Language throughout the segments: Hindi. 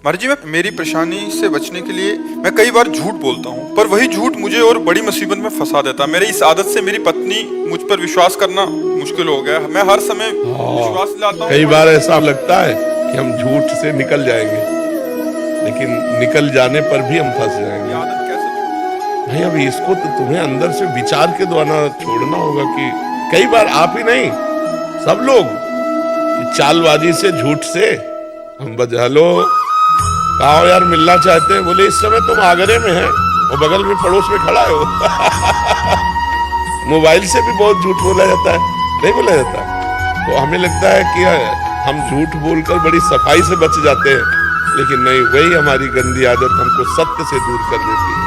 महाराज जी, मैं मेरी परेशानी से बचने के लिए मैं कई बार झूठ बोलता हूँ, पर वही झूठ मुझे और बड़ी मुसीबत में फंसा देता है। मेरी इस आदत से मेरी पत्नी मुझ पर विश्वास करना मुश्किल हो गया है। मैं हर समय विश्वास दिलाता हूँ। कई बार ऐसा लगता है कि हम झूठ से निकल जाएंगे, लेकिन निकल जाने पर भी हम फंस ये जाएंगे। आदत कैसे छूटे? भाई अब इसको तो तुम्हें अंदर से विचार के द्वारा छोड़ना होगा कि कई बार आप ही नहीं, सब लोग कि चालबाजी से, झूठ से हम हेलो कहा हो यार, मिलना चाहते हैं, बोले इस समय तुम आगरे में हैं और बगल में पड़ोस में खड़ा हो। मोबाइल से भी बहुत झूठ बोला जाता है, नहीं बोला जाता। तो हमें लगता है कि हम झूठ बोलकर बड़ी सफाई से बच जाते हैं, लेकिन नहीं, वही हमारी गंदी आदत हमको सत्य से दूर कर देती है।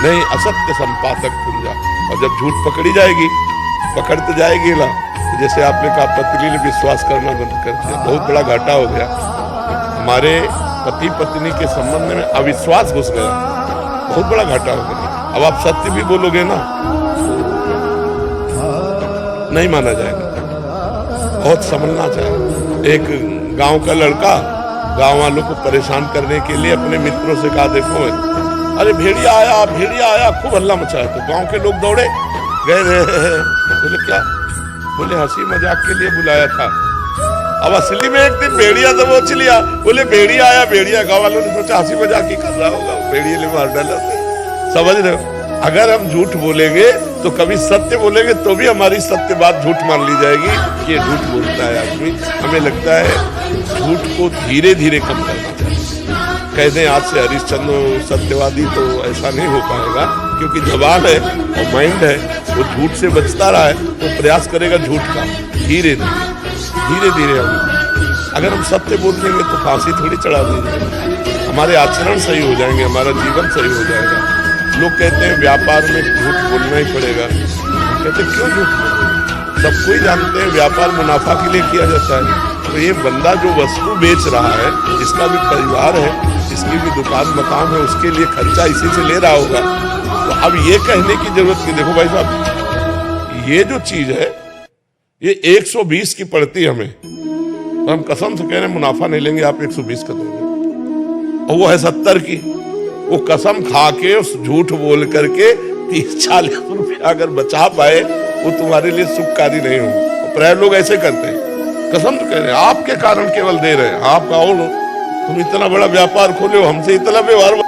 नहीं, असत्य संपादक पुंजा। और जब झूठ पकड़ी जाएगी, पकड़ तो जाएगी ना, तो जैसे आपने कहा पत्नी ने विश्वास करना बंद कर दिया, बहुत बड़ा घाटा हो गया। हमारे पति पत्नी के संबंध में अविश्वास घुस गया, बहुत बड़ा घाटा हो गया। अब आप सत्य भी बोलोगे ना, नहीं माना जाएगा, बहुत समझना चाहिए। एक गांव का लड़का गांव वालों को परेशान करने के लिए अपने मित्रों से कहा, देखो अरे भेड़िया आया, खूब हल्ला मचाया। तो गांव के लोग दौड़े गए। बोले क्या? बोले हंसी मजाक के लिए बुलाया था। अब असली में एक दिन भेड़िया दबोच लिया। बोले भेड़िया आया। गांव वालों ने सोचा हंसी मजाक ही कर रहा होगा, भेड़िए ने मार डाला। समझ रहे हो? अगर हम झूठ बोलेंगे तो कभी सत्य बोलेंगे तो भी हमारी सत्य बात झूठ मान ली जाएगी कि ये झूठ बोलता है आदमी। हमें लगता है झूठ को धीरे धीरे कम करना चाहिए। कह दें आज से हरिश्चंद्र सत्यवादी, तो ऐसा नहीं हो पाएगा, क्योंकि जवान है और माइंड है, वो झूठ से बचता रहा है तो प्रयास करेगा झूठ का। धीरे धीरे अगर हम सत्य बोल देंगे तो फांसी थोड़ी चढ़ा देंगे, हमारे आचरण सही हो जाएंगे, हमारा जीवन सही हो जाएगा। लोग कहते हैं व्यापार में झूठ बोलना ही पड़ेगा। कहते क्यों झूठ बोलना? सब कोई जानते हैं व्यापार मुनाफा के लिए किया जाता है। तो ये बंदा जो वस्तु बेच रहा है, इसका भी परिवार है, इसकी भी दुकान मकान है, उसके लिए खर्चा इसी से ले रहा होगा। तो अब ये कहने की जरूरत नहीं। देखो भाई साहब, ये जो चीज है ये 120 की पड़ती हमें, तो हम कसम से कह रहे हैं मुनाफा नहीं लेंगे, आप 120 का देंगे, और वो है 70 की। वो कसम खा के उस झूठ बोल करके 30-40 रुपया अगर बचा पाए, वो तुम्हारे लिए सुखकारी नहीं होगा। प्राय लोग ऐसे करते हैं, कसम तो कह रहे हैं आपके कारण केवल दे रहे हैं। आप कहो तुम इतना बड़ा व्यापार खोले हो, हमसे इतना व्यवहार